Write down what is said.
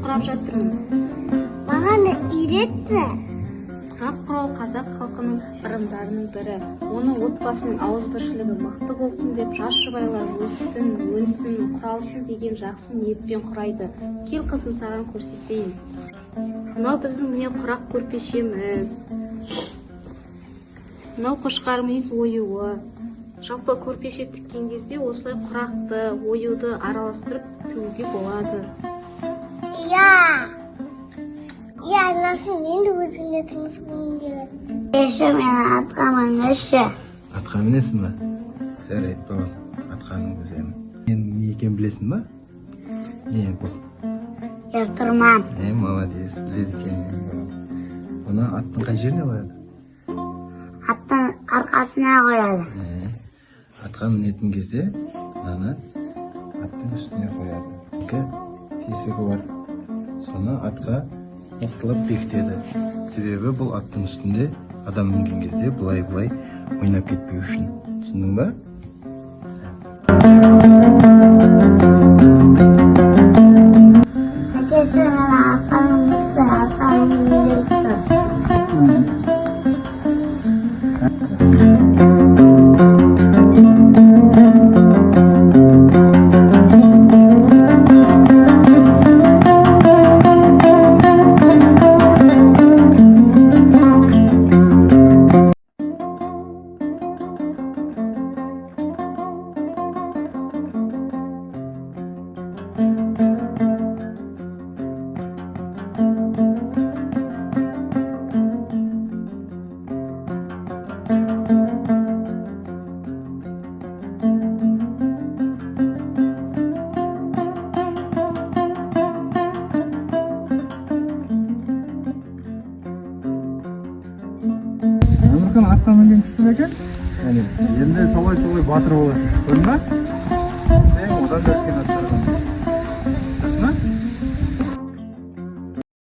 Құрап жатырмын. Маған үйретші. Құрақ құрау қазақ халқының ырымдарының бірі. Оның отбасының ауызбіршілігі мықты болсын деп жас жұбайлар өссін, өнсін, құралсын деген жақсы ниетпен құрайды. Кел қызым, саған көрсетейін. Мынау біздің міне құрақ көрпешеміз. Мынау қошқарымыз оюы. Жалпы көрпеше тіккен кезде осылай құрақты, оюды араластырып тігуге болады. Иә, анасын енді өзіңе тыңызғың келеді. Еші, мен атқа мінеші. Атқа мінесің ба? Жарайды, бауыр, атқаның өземін. Мен не екен білесің ба? Не бұл? Ертұрман. Молодец, біледі екен. Бұны аттың қай жеріне қояды? Аттың арқасына қояды. Атқа мінетін кезде мынаны аттың үстіне қояды. Екі тесігі бар. Соны атқа оқтылап бекітеді. Себебі бұл аттың үстінде адам мінген кезде бұлай-бұлай ойнап кетпеу үшін. Түсіндің ба? Әкесі мен атқаның үсті, атқаның үсті. Атқа мінген күшті екен. Енді солай батыр боласың. Көрдің ба? Одан да